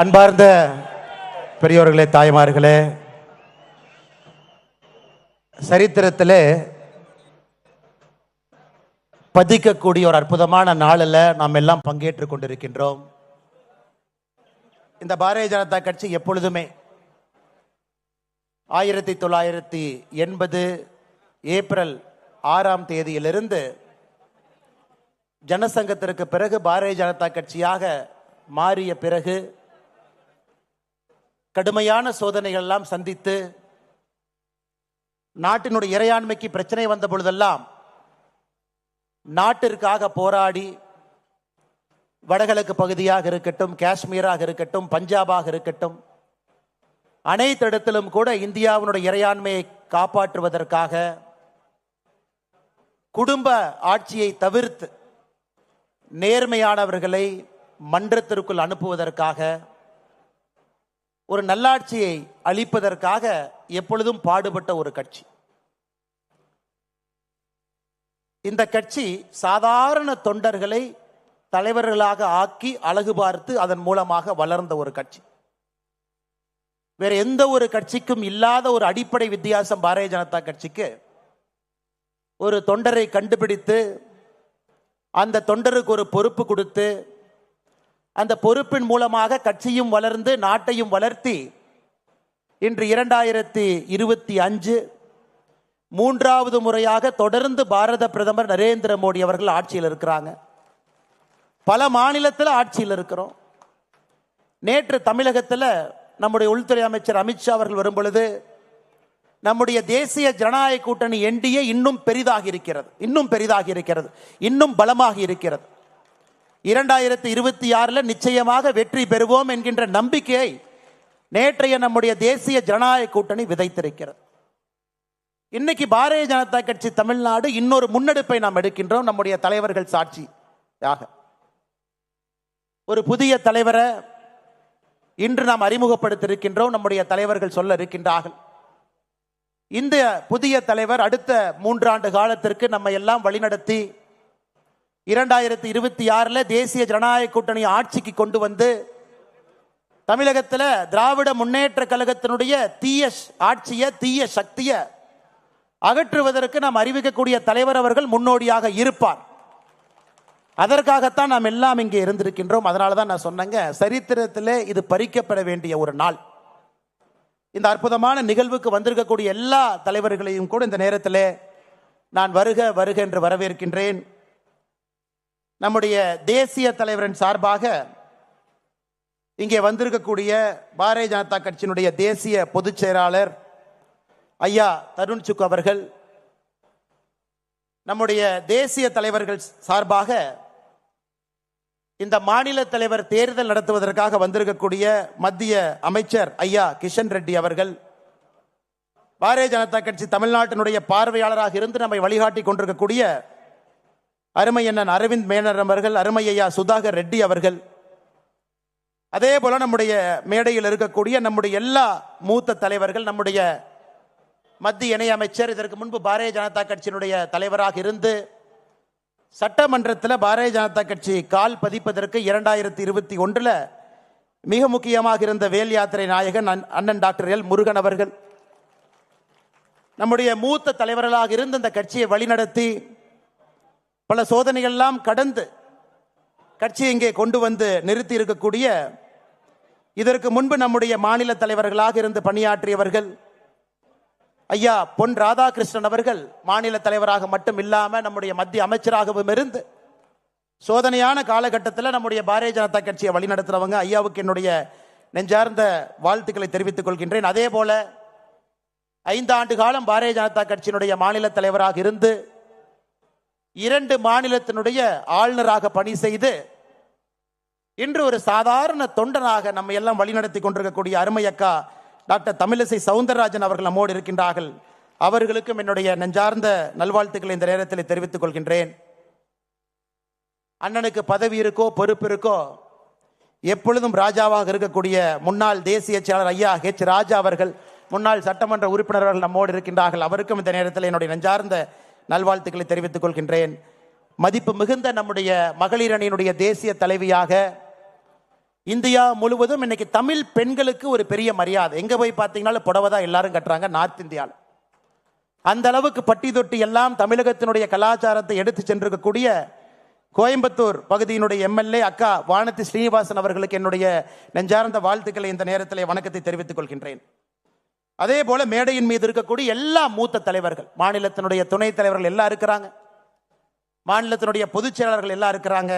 அன்பார்ந்த பெரியோர்களே, தாய்மார்களே, சரித்திரத்திலே பதிக்கக்கூடிய ஒரு அற்புதமான நாளில் நாம் எல்லாம் பங்கேற்றுக் கொண்டிருக்கின்றோம். இந்த பாரதிய ஜனதா கட்சி எப்பொழுதுமே 1980 ஏப்ரல் 6ஆம் தேதியிலிருந்து ஜனசங்கத்திற்கு பிறகு பாரதிய ஜனதா கட்சியாக மாறிய பிறகு கடுமையான சோதனைகள் எல்லாம் சந்தித்து நாட்டினுடைய இறையாண்மைக்கு பிரச்சனை வந்த பொழுதெல்லாம் நாட்டிற்காக போராடி வடகிழக்கு பகுதியாக இருக்கட்டும், காஷ்மீராக இருக்கட்டும், பஞ்சாபாக இருக்கட்டும், அனைத்து இடத்திலும் கூட இந்தியாவினுடைய இறையாண்மையை காப்பாற்றுவதற்காக குடும்ப ஆட்சியை தவிர்த்து நேர்மையானவர்களை மன்றத்திற்குள் அனுப்புவதற்காக, ஒரு நல்லாட்சியை அளிப்பதற்காக எப்பொழுதும் பாடுபட்ட ஒரு கட்சி. இந்த கட்சி சாதாரண தொண்டர்களை தலைவர்களாக ஆக்கி அழகு பார்த்து அதன் மூலமாக வளர்ந்த ஒரு கட்சி. வேற எந்த ஒரு கட்சிக்கும் இல்லாத ஒரு அடிப்படை வித்தியாசம் பாரதிய ஜனதா கட்சிக்கு. ஒரு தொண்டரை கண்டுபிடித்து அந்த தொண்டருக்கு ஒரு பொறுப்பு கொடுத்து அந்த பொறுப்பின் மூலமாக கட்சியும் வளர்ந்து நாட்டையும் வளர்த்தி இன்று 2025 மூன்றாவது முறையாக தொடர்ந்து பாரத பிரதமர் நரேந்திர மோடி அவர்கள் ஆட்சியில் இருக்கிறாங்க. பல மாநிலத்தில் ஆட்சியில் இருக்கிறோம். நேற்று தமிழகத்தில் நம்முடைய உள்துறை அமைச்சர் அமித்ஷா அவர்கள் வரும் பொழுது நம்முடைய தேசிய ஜனநாயக கூட்டணி என்டிஏ இன்னும் பெரிதாகி இருக்கிறது, இன்னும் பலமாகி இருக்கிறது. 2026 நிச்சயமாக வெற்றி பெறுவோம் என்கின்ற நம்பிக்கையை நேற்றைய நம்முடைய தேசிய ஜனநாயக கூட்டணி விதைத்திருக்கிறது. இன்னைக்கு பாரதிய ஜனதா கட்சி தமிழ்நாடு இன்னொரு முன்னெடுப்பை நாம் எடுக்கின்றோம். நம்முடைய தலைவர்கள் சாட்சியாக ஒரு புதிய தலைவரை இன்று நாம் அறிமுகப்படுத்தியிருக்கின்றோம். நம்முடைய தலைவர்கள் சொல்ல இருக்கின்றார்கள். இந்த புதிய தலைவர் அடுத்த 3 ஆண்டு காலத்திற்கு நம்ம எல்லாம் வழிநடத்தி 2026 தேசிய ஜனநாயக கூட்டணி ஆட்சிக்கு கொண்டு வந்து தமிழகத்தில் திராவிட முன்னேற்ற கழகத்தினுடைய தீய ஆட்சியை, தீய சக்தியை அகற்றுவதற்கு நாம் அறிவிக்கக்கூடிய தலைவர் அவர்கள் முன்னோடியாக இருப்பார். அதற்காகத்தான் நாம் எல்லாம் இங்கே இருந்திருக்கின்றோம். அதனால தான் நான் சொன்னேங்க, சரித்திரத்திலே இது பறிக்கப்பட வேண்டிய ஒரு நாள். இந்த அற்புதமான நிகழ்வுக்கு வந்திருக்கக்கூடிய எல்லா தலைவர்களையும் கூட இந்த நேரத்தில் நான் வருக வருக என்று வரவேற்கின்றேன். நம்முடைய தேசிய தலைவரின் சார்பாக இங்கே வந்திருக்கக்கூடிய பாரதிய ஜனதா கட்சியினுடைய தேசிய பொதுச் செயலாளர் ஐயா தருண் சுக் அவர்கள், நம்முடைய தேசிய தலைவர்கள் சார்பாக இந்த மாநில தலைவர் தேர்தல் நடத்துவதற்காக வந்திருக்கக்கூடிய மத்திய அமைச்சர் ஐயா கிஷன் ரெட்டி அவர்கள், பாரதிய ஜனதா கட்சி தமிழ்நாட்டினுடைய பார்வையாளராக இருந்து நம்மை வழிகாட்டி கொண்டிருக்கக்கூடிய அருமை அண்ணன் அரவிந்த் மேனர் அவர்கள், அருமை ஐயா சுதாகர் ரெட்டி அவர்கள், அதே போல நம்முடைய மேடையில் இருக்கக்கூடிய நம்முடைய எல்லா மூத்த தலைவர்கள், நம்முடைய மத்திய இணை அமைச்சர், இதற்கு முன்பு பாரதிய ஜனதா கட்சியினுடைய தலைவராக இருந்து சட்டமன்றத்தில் பாரதிய ஜனதா கட்சி கால் பதிப்பதற்கு 2021 மிக முக்கியமாக இருந்த வேல் யாத்திரை நாயகன் அண்ணன் டாக்டர் எல் முருகன் அவர்கள், நம்முடைய மூத்த தலைவர்களாக இருந்து இந்த கட்சியை வழிநடத்தி பல சோதனைகள்லாம் கடந்து கட்சியை இங்கே கொண்டு வந்து நிறுத்தி இருக்கக்கூடிய, இதற்கு முன்பு நம்முடைய மாநில தலைவர்களாக இருந்து பணியாற்றியவர்கள் ஐயா பொன் ராதாகிருஷ்ணன் அவர்கள், மாநில தலைவராக மட்டும் இல்லாமல் நம்முடைய மத்திய அமைச்சராகவும் இருந்து சோதனையான காலகட்டத்தில் நம்முடைய பாரதிய ஜனதா கட்சியை வழிநடத்துறவங்க ஐயாவுக்கு என்னுடைய நெஞ்சார்ந்த வாழ்த்துக்களை தெரிவித்துக் கொள்கின்றேன். அதே போல 5 ஆண்டு காலம் பாரதிய ஜனதா கட்சியினுடைய மாநில தலைவராக இருந்து 2 மாநிலத்தினுடைய ஆளுநராக பணி செய்து இன்று ஒரு சாதாரண தொண்டனாக நம்ம எல்லாம் வழிநடத்தி கொண்டிருக்கக்கூடிய அருமை அக்கா டாக்டர் தமிழிசை சவுந்தரராஜன் அவர்கள் நம்மோடு இருக்கின்றார்கள். அவர்களுக்கும் என்னுடைய நெஞ்சார்ந்த நல்வாழ்த்துக்களை இந்த நேரத்தில் தெரிவித்துக் கொள்கின்றேன். அண்ணனுக்கு பதவி இருக்கோ பொறுப்பு இருக்கோ, எப்பொழுதும் ராஜாவாக இருக்கக்கூடிய முன்னாள் தேசிய செயலாளர் ஐயா ஹெச் ராஜா அவர்கள், முன்னாள் சட்டமன்ற உறுப்பினர்கள் நம்மோடு இருக்கின்றார்கள். அவருக்கும் இந்த நேரத்தில் என்னுடைய நெஞ்சார்ந்த நல்வாழ்த்துக்களை தெரிவித்துக் கொள்கின்றேன். மதிப்பு மிகுந்த நம்முடைய மகளிர் அணியினுடைய தேசிய தலைவியாக இந்தியா முழுவதும் இன்னைக்கு தமிழ் பெண்களுக்கு ஒரு பெரிய மரியாதை. எங்க போய் பார்த்தீங்கன்னாலும் புடவை தான் எல்லாரும் கட்டுறாங்க நார்த் இந்தியாவில். அந்த அளவுக்கு பட்டி தொட்டி எல்லாம் தமிழகத்தினுடைய கலாச்சாரத்தை எடுத்து சென்றிருக்கக்கூடிய கோயம்புத்தூர் பகுதியினுடைய எம்எல்ஏ அக்கா வானதி ஸ்ரீனிவாசன் அவர்களுக்கு என்னுடைய நெஞ்சார்ந்த வாழ்த்துக்களை இந்த நேரத்தில் வணக்கத்தை தெரிவித்துக் கொள்கின்றேன். அதே போல மேடையின் மீது இருக்கக்கூடிய எல்லா மூத்த தலைவர்கள், மாநிலத்தினுடைய துணைத் தலைவர்கள் எல்லாம் இருக்கிறாங்க, மாநிலத்தினுடைய பொதுச் செயலாளர்கள் எல்லாம் இருக்கிறாங்க,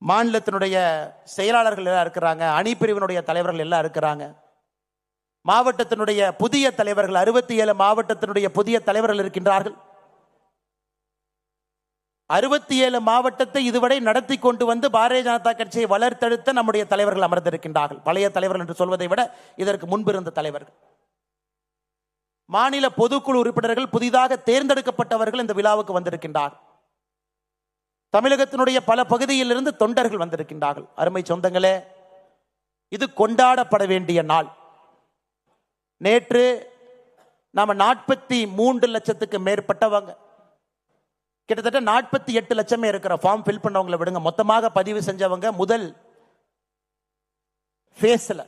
மாநிலத்தினுடைய செயலாளர்கள் எல்லாம் இருக்கிறாங்க, அணிப்பிரிவினுடைய தலைவர்கள் எல்லாம் இருக்கிறாங்க, மாவட்டத்தினுடைய புதிய தலைவர்கள் 67 மாவட்டத்தினுடைய புதிய தலைவர்கள் இருக்கின்றார்கள். 67 மாவட்டத்தை இதுவரை நடத்தி கொண்டு வந்து பாரதிய ஜனதா கட்சியை வளர்த்தெடுத்த நம்முடைய தலைவர்கள் அமர்ந்திருக்கின்றார்கள். பழைய தலைவர்கள் என்று சொல்வதை விட இதற்கு முன்பு இருந்த தலைவர்கள். மாநில பொதுக்குழு உறுப்பினர்கள் புதிதாக தேர்ந்தெடுக்கப்பட்டவர்கள் இந்த விழாவுக்கு வந்திருக்கின்றார்கள். தமிழகத்தினுடைய பல பகுதியிலிருந்து தொண்டர்கள் வந்திருக்கின்றார்கள். அருமை சொந்தங்களே, இது கொண்டாடப்பட வேண்டிய நாள். நேற்று நாம 43 லட்சத்துக்கு மேற்பட்டவங்க, கிட்டத்தட்ட 48 லட்சமே இருக்கிற ஃபார்ம் ஃபில் பண்ணவங்களை விடுங்க, மொத்தமாக பதிவு செஞ்சவங்க முதல் ஃபேஸ்ல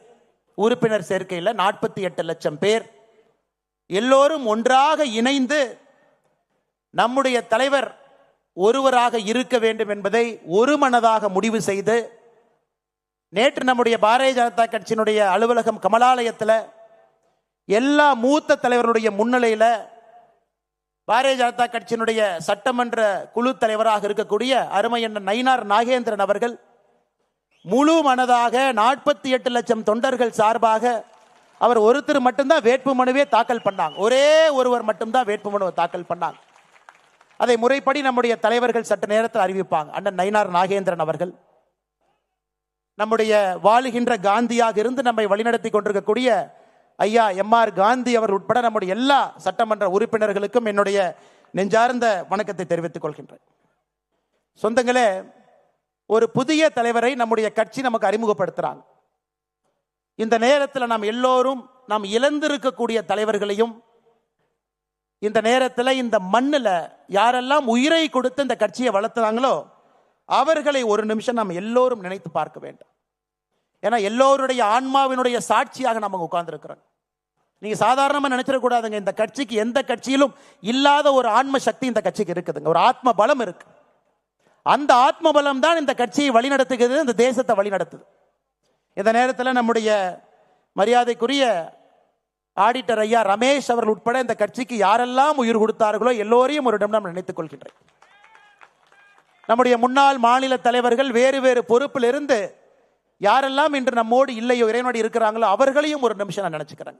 உறுப்பினர் சேர்க்கையில் 48 லட்சம் பேர் எல்லோரும் ஒன்றாக இணைந்து நம்முடைய தலைவர் ஒருவராக இருக்க வேண்டும் என்பதை ஒரு மனதாக முடிவு செய்து நேற்று நம்முடைய பாரதிய ஜனதா கட்சியினுடைய அலுவலகம் கமலாலயத்தில் எல்லா மூத்த தலைவர்களுடைய முன்னிலையில் பாரதிய ஜனதா கட்சியினுடைய சட்டமன்ற குழு தலைவராக இருக்கக்கூடிய அருமை அண்ணன் நயினார் நாகேந்திரன் அவர்கள் முழு மனதாக 48 லட்சம் தொண்டர்கள் சார்பாக அவர் ஒருத்தர் மட்டும்தான் வேட்புமனுவே தாக்கல் பண்ணாங்க. ஒரே ஒருவர் மட்டும்தான் வேட்புமனுவை தாக்கல் பண்ணாங்க. அதை முறைப்படி நம்முடைய தலைவர்கள் சற்று நேரத்தில் அறிவிப்பாங்க. அண்ணன் நயினார் நாகேந்திரன் அவர்கள் நம்முடைய வாழுகின்ற காந்தியாக இருந்து நம்மை வழிநடத்தி கொண்டிருக்கக்கூடிய ஐயா எம்ஆர் காந்தி அவர் உட்பட நம்முடைய எல்லா சட்டமன்ற உறுப்பினர்களுக்கும் என்னுடைய நெஞ்சார்ந்த வணக்கத்தை தெரிவித்துக் கொள்கின்றேன். சொந்தங்களே, ஒரு புதிய தலைவரை நம்முடைய கட்சி நமக்கு அறிமுகப்படுத்துறாங்க. இந்த நேரத்தில் நாம் எல்லோரும் நாம் இழந்திருக்கக்கூடிய தலைவர்களையும் இந்த நேரத்தில் இந்த மண்ணில் யாரெல்லாம் உயிரை கொடுத்து இந்த கட்சியை வளர்த்துறாங்களோ அவர்களை ஒரு நிமிஷம் நாம் எல்லோரும் நினைத்து பார்க்க வேண்டும். ஏன்னா எல்லோருடைய ஆன்மாவினுடைய சாட்சியாக நம்ம உட்கார்ந்துருக்கிறோம். நீங்க சாதாரணமாக நினைச்சிடக்கூடாதுங்க, இந்த கட்சிக்கு எந்த கட்சியிலும் இல்லாத ஒரு ஆன்ம சக்தி இந்த கட்சிக்கு இருக்குதுங்க, ஒரு ஆத்ம பலம் இருக்கு. அந்த ஆத்ம பலம் தான் இந்த கட்சியை வழிநடத்துகிறது, இந்த தேசத்தை வழிநடத்துது. இந்த நேரத்தில் நம்முடைய மரியாதைக்குரிய ஆடிட்டர் ஐயா ரமேஷ் அவர்கள் உட்பட இந்த கட்சிக்கு யாரெல்லாம் உயிர் கொடுத்தார்களோ எல்லோரையும் ஒரு நிமிடம் நினைத்துக் கொள்கின்றேன். நம்முடைய முன்னாள் மாநில தலைவர்கள் வேறு வேறு பொறுப்பில் இருந்து யாரெல்லாம் இன்று நம்மோடு இல்லையோ இறைவனோடு இருக்கிறாங்களோ அவர்களையும் ஒரு நிமிஷம் நான் நினைச்சுக்கிறேன்.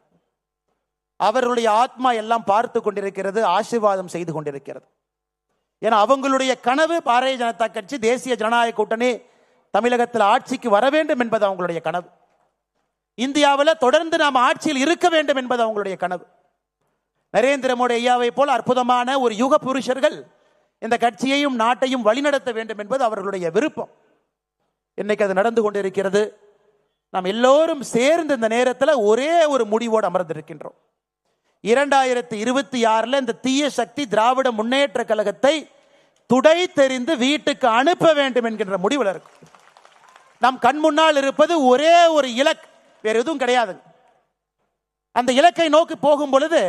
அவர்களுடைய ஆத்மா எல்லாம் பார்த்து கொண்டிருக்கிறது, ஆசீர்வாதம் செய்து கொண்டிருக்கிறது. ஏன்னா அவங்களுடைய கனவு பாரதிய ஜனதா கட்சி தேசிய ஜனநாயக கூட்டணி தமிழகத்தில் ஆட்சிக்கு வர வேண்டும் என்பது அவங்களுடைய கனவு. இந்தியாவில் தொடர்ந்து நாம் ஆட்சியில் இருக்க வேண்டும் என்பது அவங்களுடைய கனவு. நரேந்திர மோடி ஐயாவை போல் அற்புதமான ஒரு யுக புருஷர்கள் இந்த கட்சியையும் நாட்டையும் வழிநடத்த வேண்டும் என்பது அவர்களுடைய விருப்பம். இன்னைக்கு அது நடந்து கொண்டிருக்கிறது. நாம் எல்லோரும் சேர்ந்து இந்த நேரத்தில் ஒரே ஒரு முடிவோடு அமர்ந்திருக்கின்றோம். 2026 இந்த தீய சக்தி திராவிட முன்னேற்ற கழகத்தை துடை தெரிந்து வீட்டுக்கு அனுப்ப வேண்டும் என்கின்ற முடிவில் இருக்கும். நம் கண் முன்னால் இருப்பது ஒரே ஒரு இலக்கு, வேற எதுவும் கிடையாது. அந்த இலக்கை நோக்கி போகும் பொழுது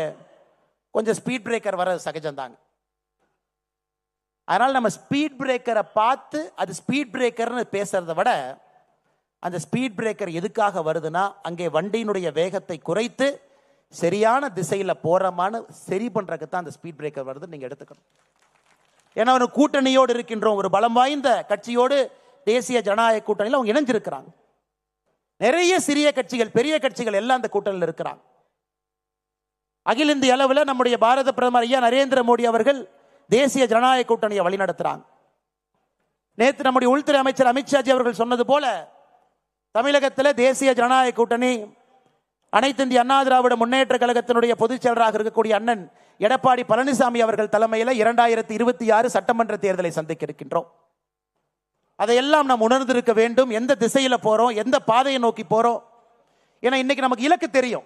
கொஞ்சம் ஸ்பீட் பிரேக்கர் வர சகஜம்தாங்க. அதனால் நம்ம ஸ்பீட் பிரேக்கரை பார்த்து அது ஸ்பீட் பிரேக்கர்னு பேசுறதை விட அந்த ஸ்பீட் பிரேக்கர் எதுக்காக வருதுன்னா அங்கே வண்டியினுடைய வேகத்தை குறைத்து சரியான திசையில் போறமான சரி பண்றதுக்கு தான் அந்த ஸ்பீட் பிரேக்கர் வருது நீங்க எடுத்துக்கணும். ஏன்னா ஒரு கூட்டணியோடு இருக்கின்றோம், ஒரு பலம் வாய்ந்த கட்சியோடு தேசிய ஜனநாயக கூட்டணியில் அவங்க இணைஞ்சிருக்கிறாங்க. நிறைய சிறிய கட்சிகள் பெரிய கட்சிகள் எல்லாம் அந்த கூட்டணியில் இருக்கிறாங்க. அகில இந்திய அளவில் நம்முடைய பாரத பிரதமர் ஐயா நரேந்திர மோடி அவர்கள் தேசிய ஜனநாயக கூட்டணியை வழிநடத்துறாங்க. நேற்று நம்முடைய உள்துறை அமைச்சர் அமித்ஷாஜி அவர்கள் சொன்னது போல தமிழகத்தில் தேசிய ஜனநாயக கூட்டணி அனைத்து இந்திய அண்ணா திராவிட முன்னேற்ற கழகத்தினுடைய பொதுச் செயலராக இருக்கக்கூடிய அண்ணன் எடப்பாடி பழனிசாமி அவர்கள் தலைமையில் 2026 சட்டமன்ற தேர்தலை சந்திக்க இருக்கின்றோம். அதையெல்லாம் நாம் உணர்ந்திருக்க வேண்டும். எந்த திசையில் போறோம், எந்த பாதையை நோக்கி போறோம். ஏன்னா இன்னைக்கு நமக்கு இலக்கு தெரியும்,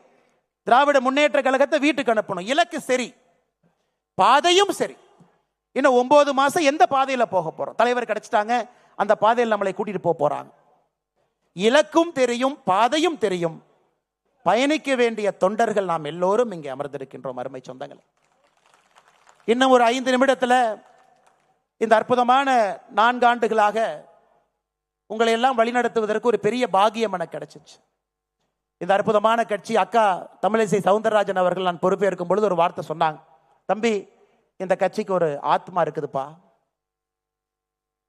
திராவிட முன்னேற்ற கழகத்தை வீட்டுக்கு அனுப்பணும், இலக்கு சரி, பாதையும் சரி. இன்னும் 9 மாசம் எந்த பாதையில் போக போறோம்? தலைவர் கிடைச்சிட்டாங்க, அந்த பாதையில் நம்மளை கூட்டிட்டு போறாங்க. இலக்கும் தெரியும், பாதையும் தெரியும். பயணிக்க வேண்டிய தொண்டர்கள் நாம் எல்லோரும் இங்கே அமர்ந்திருக்கின்றோம். அருமை சொந்தங்கள், இன்னும் ஒரு 5 நிமிடத்தில் இந்த அற்புதமான 4 ஆண்டுகளாக உங்களை எல்லாம் வழிநடத்துவதற்கு ஒரு பெரிய பாகியம் எனக்கு கிடைச்சிச்சு. இந்த அற்புதமான கட்சி அக்கா தமிழிசை சவுந்தரராஜன் அவர்கள் நான் பொறுப்பேற்கும் பொழுது ஒரு வார்த்தை சொன்னாங்க. தம்பி, இந்த கட்சிக்கு ஒரு ஆத்மா இருக்குதுப்பா.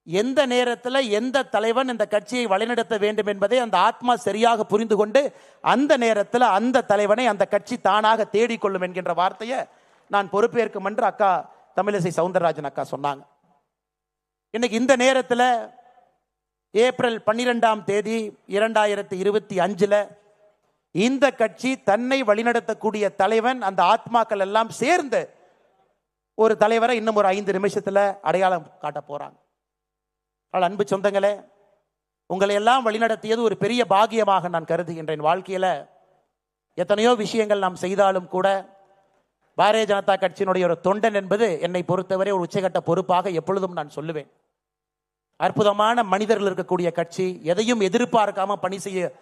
எந்த நேரத்தில் எந்த தலைவன் இந்த கட்சியை வழிநடத்த வேண்டும் என்பதை அந்த ஆத்மா சரியாக புரிந்து கொண்டு அந்த நேரத்தில் அந்த தலைவனை அந்த கட்சி தானாக தேடிக்கொள்ளும் என்கின்ற வார்த்தையை நான் பொறுப்பேற்கும் என்று அக்கா தமிழிசை சவுந்தரராஜன் அக்கா சொன்னாங்க. இன்னைக்கு இந்த நேரத்தில் ஏப்ரல் 12ஆம் தேதி 2025 இந்த கட்சி தன்னை வழிநடத்தக்கூடிய தலைவன், அந்த ஆத்மாக்கள் எல்லாம் சேர்ந்து ஒரு தலைவரை இன்னும் ஒரு 5 நிமிஷத்தில் அடையாளம் காட்ட போறாங்க. அன்பு சொந்தங்களே, உங்களை எல்லாம் வழிநடத்தியது ஒரு பெரிய பாகியமாக நான் கருதுகின்றேன். வாழ்க்கையில எத்தனையோ விஷயங்கள் நாம் செய்தாலும் கூட பாரதிய ஜனதா கட்சியினுடைய ஒரு தொண்டன் என்பது என்னை பொறுத்தவரை ஒரு உச்சகட்ட பொறுப்பாக எப்பொழுதும் நான் சொல்லுவேன். அற்புதமான மனிதர்கள் இருக்கக்கூடிய கட்சி, எதையும் எதிர்பார்க்காம பணி செய்ய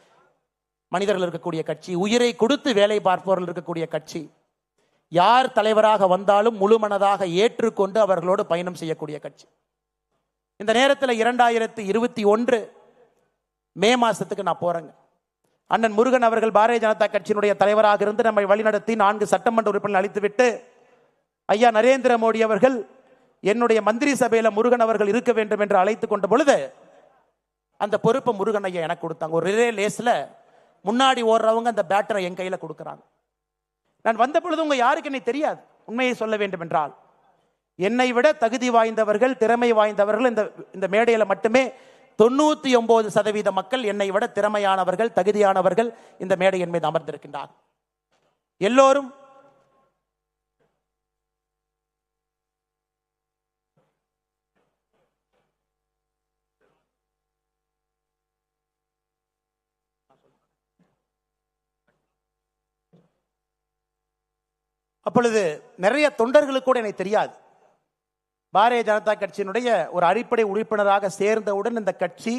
மனிதர்கள் இருக்கக்கூடிய கட்சி, உயிரை கொடுத்து வேலை பார்ப்பவர்கள் இருக்கக்கூடிய கட்சி, யார் தலைவராக வந்தாலும் முழு மனதாக ஏற்றுக்கொண்டு அவர்களோடு பயணம் செய்யக்கூடிய கட்சி. இந்த நேரத்தில் 2021 மே மாசத்துக்கு நான் போறேங்க. அண்ணன் முருகன் அவர்கள் பாரதிய ஜனதா கட்சியினுடைய தலைவராக இருந்து நம்மை வழிநடத்தி 4 சட்டமன்ற உறுப்பினர்கள் அளித்துவிட்டு ஐயா நரேந்திர மோடி அவர்கள் என்னுடைய மந்திரி சபையில முருகன் அவர்கள் இருக்க வேண்டும் என்று அழைத்து கொண்ட பொழுது அந்த பொறுப்பை முருகன் ஐயா எனக்கு கொடுத்தாங்க. ஒரு ரிலே லேஸ்ல முன்னாடி ஓடுறவங்க அந்த பேட்டரை என் கையில கொடுக்குறாங்க. நான் வந்த பொழுது உங்க யாருக்கு என்னை தெரியாது. உண்மையை சொல்ல வேண்டும் என்றால் என்னை விட தகுதி வாய்ந்தவர்கள், திறமை வாய்ந்தவர்கள் இந்த மேடையில மட்டுமே 99% மக்கள் என்னை விட திறமையானவர்கள், தகுதியானவர்கள் இந்த மேடையின் மீது அமர்ந்திருக்கின்றார். எல்லோரும் அப்பொழுது நிறைய தொண்டர்களுக்கு கூட எனக்கு தெரியாது. பாரதிய ஜனதா கட்சியினுடைய ஒரு அடிப்படை உறுப்பினராக சேர்ந்தவுடன் இந்த கட்சி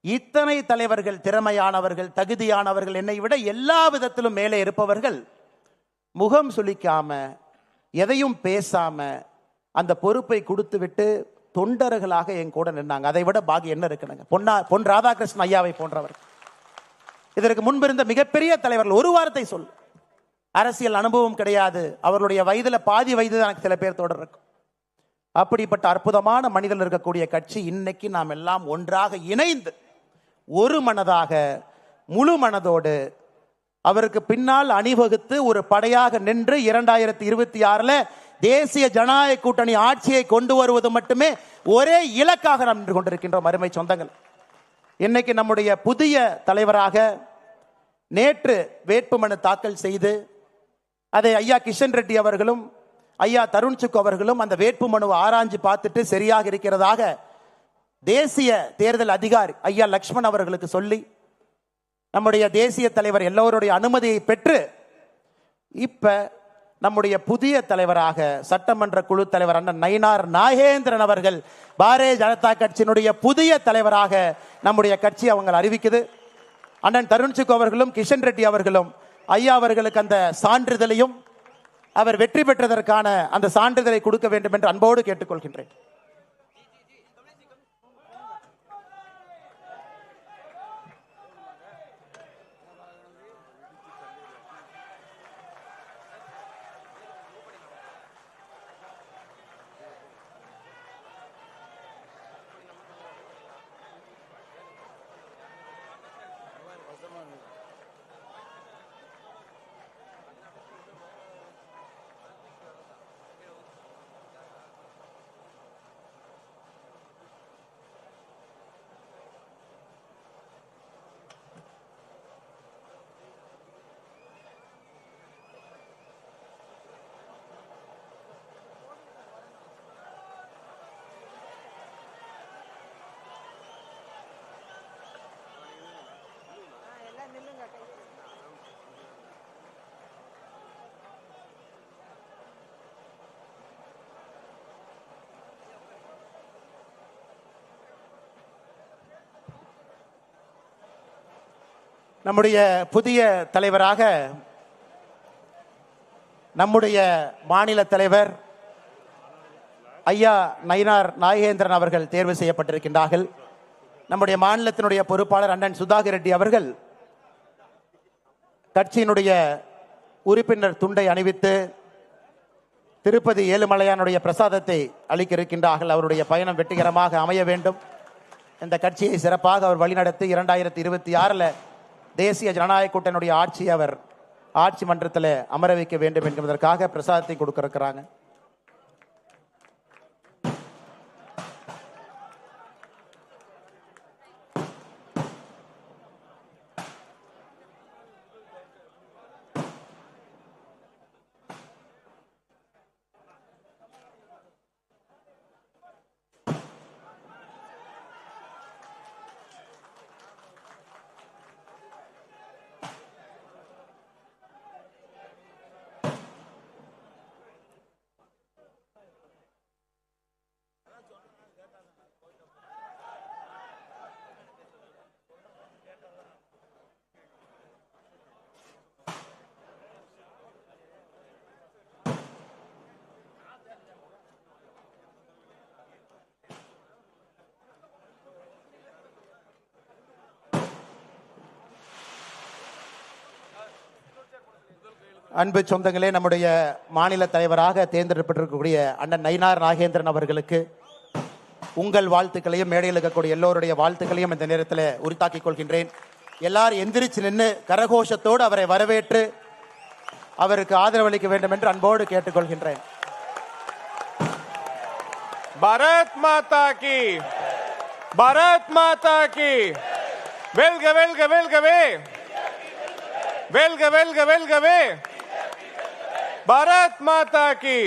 இத்தனை தலைவர்கள், திறமையானவர்கள், தகுதியானவர்கள், என்னை விட எல்லா விதத்திலும் மேலே இருப்பவர்கள் முகம் சுளிக்காம எதையும் பேசாம அந்த பொறுப்பை கொடுத்து விட்டு தொண்டர்களாக என் கூட நின்னாங்க. அதை விட பாகி என்ன இருக்குனுங்க? பொன் ராதாகிருஷ்ணன் ஐயாவை போன்றவர், இதற்கு முன்பு இருந்த மிகப்பெரிய தலைவர்கள். ஒரு வார்த்தை சொல், அரசியல் அனுபவம் கிடையாது, அவர்களுடைய வயதுல பாதி வயது எனக்கு சில பேர் தொடர் இருக்கும். அப்படிப்பட்ட அற்புதமான மனிதர்கள் இருக்கக்கூடிய கட்சி இன்னைக்கு நாம் எல்லாம் ஒன்றாக இணைந்து ஒரு மனதாக முழு மனதோடு அவருக்கு பின்னால் அணிவகுத்து ஒரு படையாக நின்று 2026 தேசிய ஜனநாயக கூட்டணி ஆட்சியை கொண்டு வருவது மட்டுமே ஒரே இலக்காக நாம் நின்று கொண்டிருக்கின்றோம். அருமை சொந்தங்கள், இன்னைக்கு நம்முடைய புதிய தலைவராக நேற்று வேட்புமனு தாக்கல் செய்து அதை ஐயா கிஷன் ரெட்டி அவர்களும் ஐயா தருண் சுக் அவர்களும் அந்த வேட்பு மனுவை ஆராய்ஞ்சு பார்த்துட்டு சரியாக இருக்கிறதாக தேசிய தேர்தல் அதிகாரி ஐயா லக்ஷ்மண் அவர்களுக்கு சொல்லி நம்முடைய தேசிய தலைவர் எல்லோருடைய அனுமதியை பெற்று இப்ப நம்முடைய புதிய தலைவராக சட்டமன்ற குழு தலைவர் அண்ணன் நயினார் நாகேந்திரன் அவர்கள் பாரதிய ஜனதா கட்சியினுடைய புதிய தலைவராக நம்முடைய கட்சி அவங்க அறிவிக்குது. அண்ணன் தருண் சுக் அவர்களும் கிஷன் ரெட்டி அவர்களும் ஐயா அவர்களுக்கு அந்த சான்றிதழையும் அவர் வெற்றி பெற்றதற்கான அந்த சான்றிதழை கொடுக்க வேண்டும் என்று அன்போடு கேட்டுக்கொள்கின்றேன். நம்முடைய புதிய தலைவராக நம்முடைய மாநில தலைவர் ஐயா நயினார் நாகேந்திரன் அவர்கள் தேர்வு செய்யப்பட்டிருக்கின்றார்கள். நம்முடைய மாநிலத்தினுடைய பொறுப்பாளர் அண்ணன் சுதாகர் ரெட்டி அவர்கள் கட்சியினுடைய உறுப்பினர் துண்டை அணிவித்து திருப்பதி ஏழுமலையானுடைய பிரசாதத்தை அளிக்க இருக்கின்றார்கள். அவருடைய பயணம் வெற்றிகரமாக அமைய வேண்டும். இந்த கட்சியை சிறப்பாக அவர் வழிநடத்தி 2026 தேசிய ஜனநாயக கூட்டணியுடைய ஆட்சி அவர் ஆட்சி மன்றத்தில் அமர வைக்க வேண்டும் என்பதற்காக பிரசாதத்தை கொடுக்க இருக்கிறாங்க. அன்பு சொந்தங்களே, நம்முடைய மாநில தலைவராக தேர்ந்தெடுக்கப்பட்டிருக்கக்கூடிய அண்ணன் நயினார் நாகேந்திரன் அவர்களுக்கு உங்கள் வாழ்த்துக்களையும் மேடையில் இருக்கக்கூடிய எல்லோருடைய வாழ்த்துக்களையும் இந்த நேரத்தில் உரித்தாக்கிக் கொள்கின்றேன். எல்லாரும் எந்திரிச்சு நின்று கரகோஷத்தோடு அவரை வரவேற்று அவருக்கு ஆதரவளிக்க வேண்டும் என்று அன்போடு கேட்டுக்கொள்கின்றேன். பாரத் மாதா கி, பாரத் மாதா கி, வெல்க வெல்க வெல்கவே, வெல்க வெல்க வெல்கவே, பாரத் மாதா கி.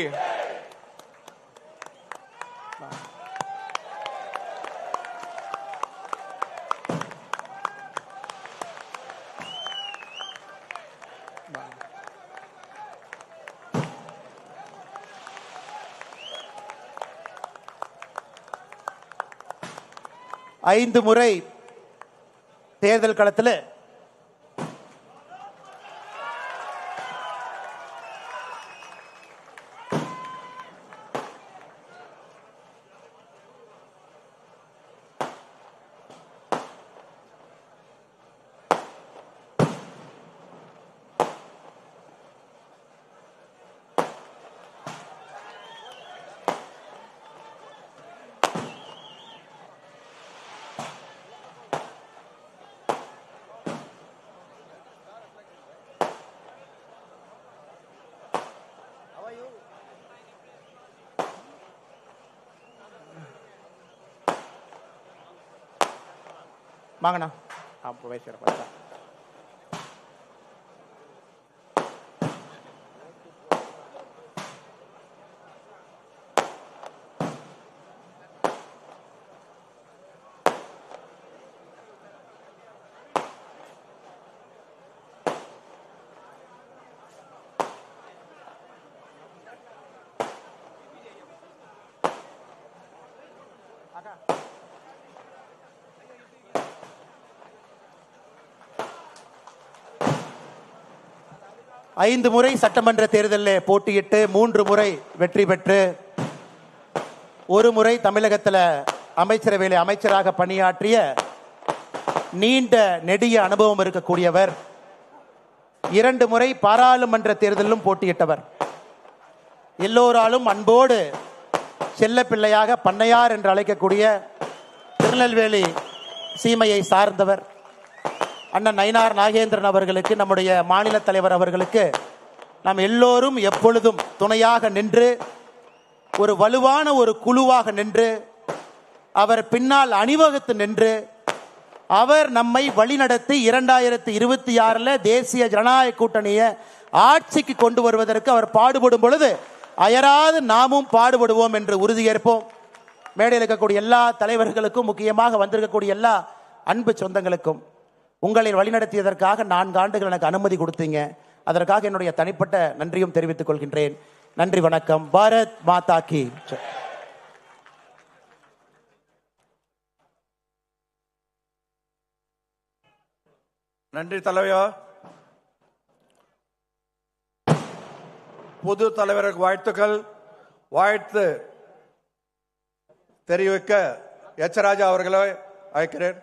ஐந்து முறை தேர்தல் களத்தில் வாங்கண்ணா வைக்கிற பார்த்தா ஐந்து முறை சட்டமன்ற தேர்தலில் போட்டியிட்டு 3 முறை வெற்றி பெற்று ஒரு முறை தமிழகத்தில் அமைச்சரவையில் அமைச்சராக பணியாற்றிய நீண்ட நெடிய அனுபவம் இருக்கக்கூடியவர். 2 முறை பாராளுமன்ற தேர்தலிலும் போட்டியிட்டவர். எல்லோராலும் அன்போடு செல்ல பிள்ளையாக பண்ணையார் என்று அழைக்கக்கூடிய திருநெல்வேலி சீமையை சார்ந்தவர் அண்ணன் நயினார் நாகேந்திரன் அவர்களுக்கு, நம்முடைய மாநில தலைவர் அவர்களுக்கு நாம் எல்லோரும் எப்பொழுதும் துணையாக நின்று ஒரு வலுவான ஒரு குழுவாக நின்று அவர் பின்னால் அணிவகுத்து நின்று அவர் நம்மை வழிநடத்தி 2026 தேசிய ஜனநாயக கூட்டணியை ஆட்சிக்கு கொண்டு வருவதற்கு அவர் பாடுபடும் பொழுது அயராது நாமும் பாடுபடுவோம் என்று உறுதியேற்போம். மேடையில் இருக்கக்கூடிய எல்லா தலைவர்களுக்கும், முக்கியமாக வந்திருக்கக்கூடிய எல்லா அன்பு சொந்தங்களுக்கும் உங்களை வழிநடத்தியதற்காக 4 ஆண்டுகள் எனக்கு அனுமதி கொடுத்தீங்க. அதற்காக என்னுடைய தனிப்பட்ட நன்றியும் தெரிவித்துக் கொள்கின்றேன். நன்றி, வணக்கம். பாரத் மாதா கி. நன்றி தலைவா. புது தலைவருக்கு வாழ்த்துக்கள். வாழ்த்து தெரிவிக்க எச் ராஜா அவர்களை அழைக்கிறேன்.